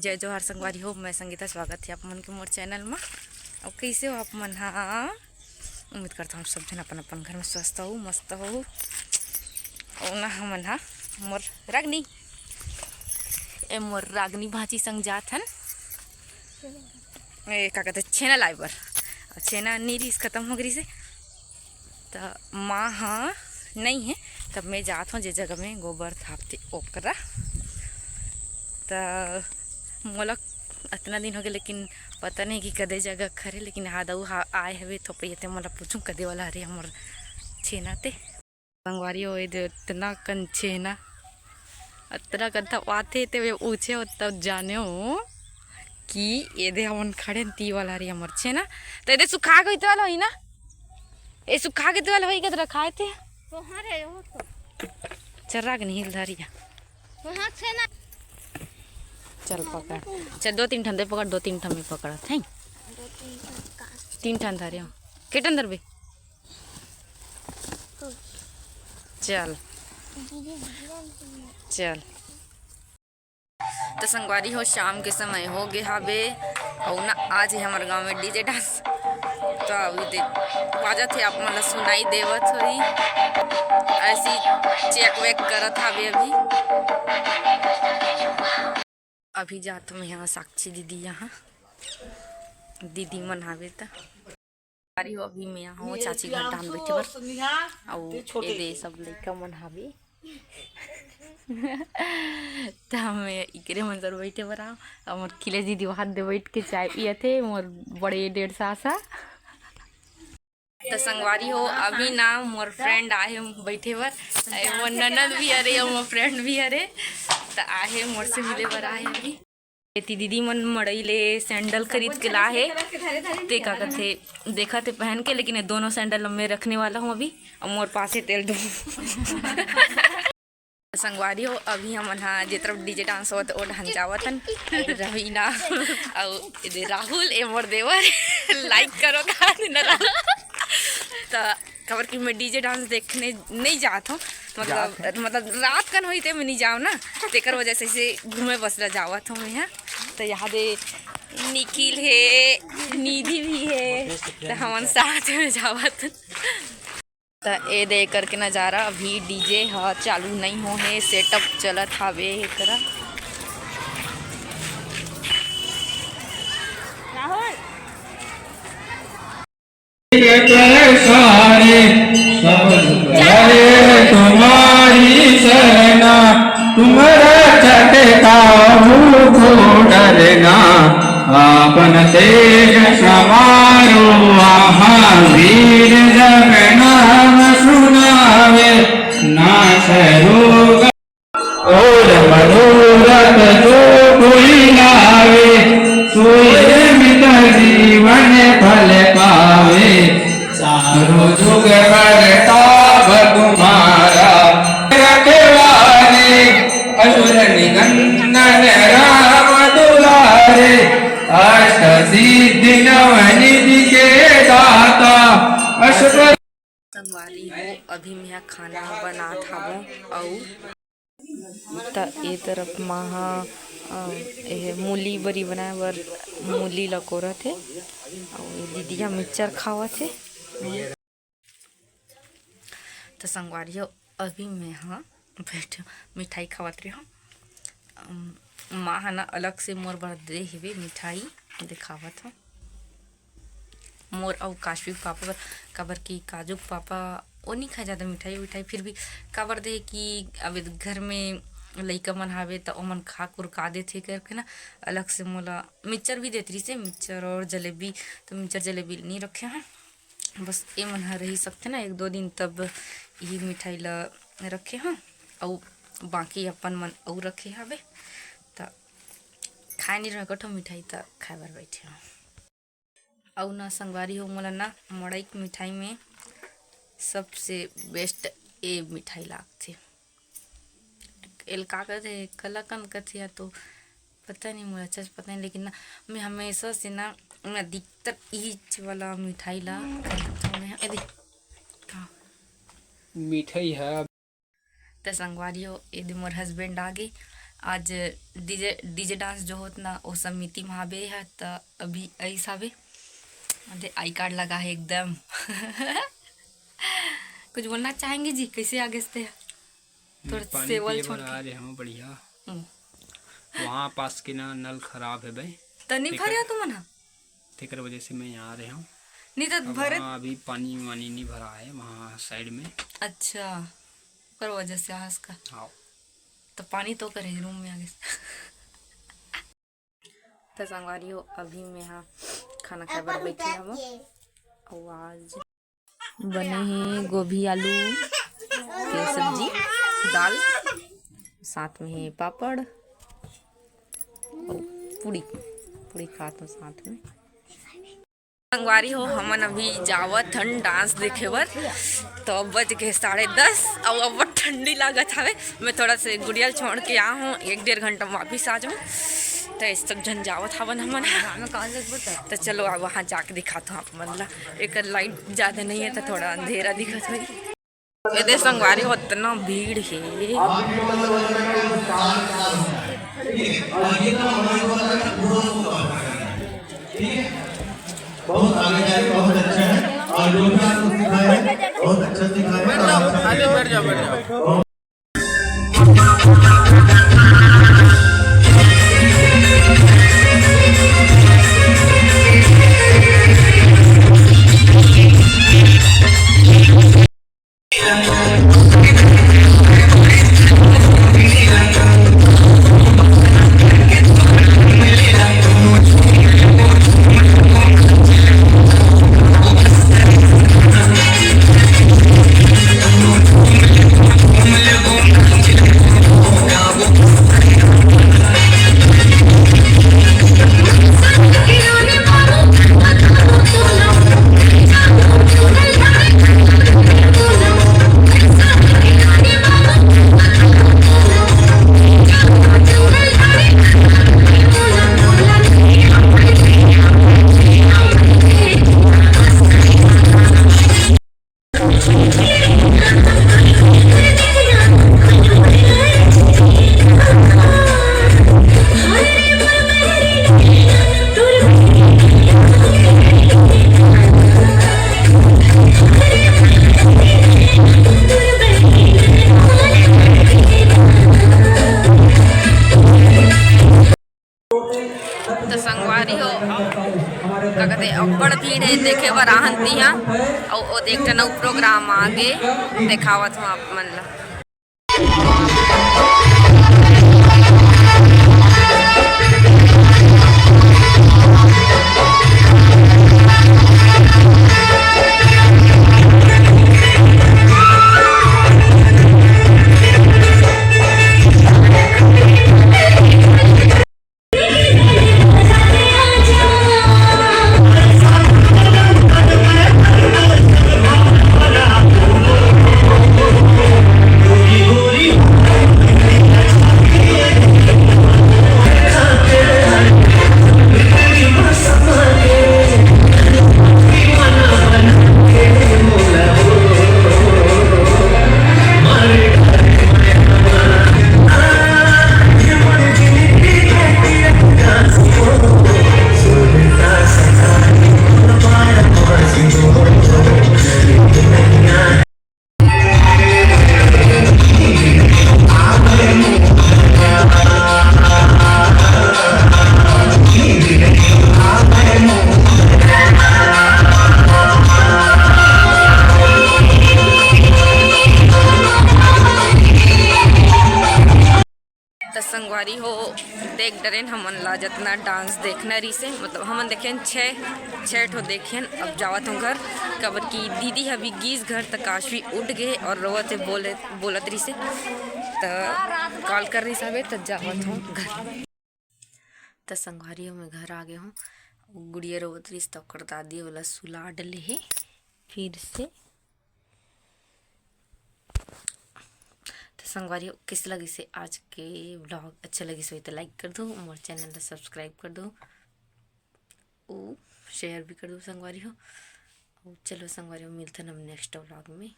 जय जोहार संगवारी हो। मैं संगीता, स्वागत है आप मन के मोर चैनल में। और कैसे हो आप मन? हाँ, उम्मीद करता हूँ सब जन अपन अपन घर में स्वस्थ हो, मस्त हो। और ना हमन हाँ मोर रागनी मोर रागनी भाजी संग जात हन का कहते छेना लाई बर। छेना नीरिस खत्म हो गई से तो माँ हाँ नहीं है, तब मैं जात हूँ जे जगह में गोबर थापते ओकरा। तो मोला इतना दिन हो गया, लेकिन पता नहीं कि कदे जगह खरे, लेकिन हादऊ आए हवे तो पे मोला पूछूं कदे वाला हरे हमर छेना ते संगवारी हो। इतना कन छेना इतना कदा आते ते ऊँचे हो तब जाने हो कि ये हमन खड़े ती वाला हरे हमर छेना। तो ये सुखा गई तो वाला होई ना, ये सुखा के तो वाला होई कद रखाए थे तो हरे हो तो चर्रा के नहीं धरिया। वहां छेना चल पकड़, चल दो तीन ठंडे पकड़, दो तीन ठंडे पकड़ थे तीन ठंड धरे हो के ठंड धरबे। चल चल तो संगवारी हो, शाम के समय हो गए हवे और ना आज है हमारे गांव में डीजे डांस। तो अभी बाजा थे आप मतलब सुनाई देवत हुई ऐसी चेक वेक करत हवे। अभी जात हूँ यहाँ साक्षी दीदी, यहाँ दीदी मन हवे तो अरे हो अभी मैं यहाँ हूँ चाची घर धान बैठे बर और ये सब लड़का मन हवे तो मैं इकरे मन सर बैठे बर आओ और मोर खिले दीदी वहाँ दे बैठ के चाय पिए थे मोर बड़े 1.5 सासा। तो संगवारी हो अभी ना मोर फ्रेंड आए बैठे बर, मोर ननद भी अरे और मोर फ्रेंड भी अरे तो आहे मोर से मिले बर आए। अभी ती दीदी मन मड़ई ले सैंडल खरीद के ला है ते का कहते देखा थे पहन के, लेकिन ये दोनों सैंडल मैं रखने वाला हूँ अभी और मोर पास है तेल दो संगवारी हो अभी हम हाँ जे तरफ डीजे डांस होत ओ ढंग जावत हन रवीना और राहुल ए मोर देवर लाइक करो का तो खबर कि मैं डीजे डांस देखने नहीं जात हूँ, मतलब रात कन हुई थे मैं नहीं जाऊँ ना, तेकर वजह से घूमे बसला जावत हूँ मैं। तो यहाँ दे निखिल है, निधि भी है, तो हम साथ में जावत। तो ये देख करके नज़ारा अभी डीजे हाँ चालू नहीं हो है, सेटअप चलत हवे एकरा। सारे सब तुम्हारी सेना, तुम्हारा छटका डरना, आपन तेज समारो महावीर जग नाम सुनावे, नाश रोग और मनोरथ जो कोई लावे, सोई मित जीवन फल पावे, सारो जुग करताप तुम्हारा, रखवारे असुर निकंदन राम दुलारे, अष्ट सिद्धि नवनिधि के दाता अष्ट। संगवारी हो अभी मैं खाना बना था और ये तरफ महा मूली बरी बनाए बर मूली लकोरा थे और दीदी मिक्सचर खावा थे। तो संगवारी हो अभी मैं हाँ बैठ मिठाई खावत रही हूँ। माँ है ना अलग से मोर बर्थडे हेवे मिठाई दिखावत हूँ मोर और काशवी पापा बर, काबर की काजू पापा वो नहीं खाए ज़्यादा मिठाई विठाई, फिर भी काबर दे कि अब घर में लइका मन हावे तो ओमन खा कुरका देथे करके ना अलग से मोला मिक्सचर भी देती से मिक्सचर और जलेबी। तो मिक्सचर जलेबी नहीं रखे हैं, बस ये मन रही सकते ना 1-2 दिन, तब यही मिठाई ला रखे हैं और बाकी अपन मन और रखे हवे। तो खाए नहीं रहे कठो मिठाई तो खाए बर बैठे हूँ। और ना संगवारी हो मोला ना मड़ई मिठाई में सबसे बेस्ट ये मिठाई लागथे। एल का कहते कलाकंद कहते या तो पता नहीं मुझे अच्छा से पता नहीं, लेकिन ना मैं हमेशा से ना मैं अधिकतर ईच वाला मिठाई ला मिठाई है। तो संगवारी हो ये मोर हस्बैंड आ गए आज डीजे डांस जो होत ना वो समिति महाबे है तो अभी ऐसा हवे अरे आई कार्ड लगा है एकदम कुछ बोलना चाहेंगे जी कैसे आगे से थोड़ा पानी सेवल पिए छोड़ बर आ के रहे हूँ बढ़िया। वहाँ पास के ना नल खराब है भाई, तो नहीं भरे तुम ना तेकर वजह से मैं यहाँ आ रहा हूँ। नहीं तो अब भरे वहाँ अभी पानी वानी नहीं भरा है वहाँ साइड में। अच्छा पर वजह से आज का हाँ तो पानी तो करे रूम में आगे तो संगवारी हो अभी मैं यहाँ खाना खाए बर बैठी हम और आज बने हैं गोभी आलू के सब्जी दाल साथ में है पापड़ और पूड़ी पूड़ी खाते साथ में। संगवारी हो हमन अभी जावत हन डांस देखे बर तो बज गए 10:30 और अब ठंडी लागत हवे। मैं थोड़ा से गुड़ियल छोड़ के आ हूँ 1-1.5 घंटा में वापिस आ जाऊँ तो इस सब झन जावत हवन हमन तो चलो अब वहाँ जाके दिखाता हूँ आप मन ला। एक लाइट ज़्यादा नहीं है तो थोड़ा अंधेरा दिखत हुई। ये संगवारी हो इतना भीड़ है बहुत आगे जाए बहुत अच्छा है और जो भी आपको सिखाया है बहुत अच्छा सिखाया है। तो संगवारी हो का कहते अब्बड़ भीड़ है देखे बर आहन तिहा और एक ठन प्रोग्राम आगे देखावत हूँ आप मन ला। संगवारी हो देख डरेन हमन ला जितना डांस देखना रही से मतलब हमन देखें छः ठो देखें। अब जावत हूँ घर कबर की दीदी अभी गीस घर तक काशवी उठ गए और रोवत से बोलत रही से तो कॉल कर रही साहब तब जावत हूँ घर। तो संगवारी हो मैं घर आ गए हूँ गुड़िया रोवत रही तो कर दादी वाला सुला डले है फिर से। तो संगवारी किस लगी से आज के व्लॉग अच्छा लगी सो तो लाइक कर दो और चैनल को सब्सक्राइब कर दो शेयर भी कर दो संगवारी हो। चलो संगवारी हो मिलते हैं हम नेक्स्ट व्लॉग में।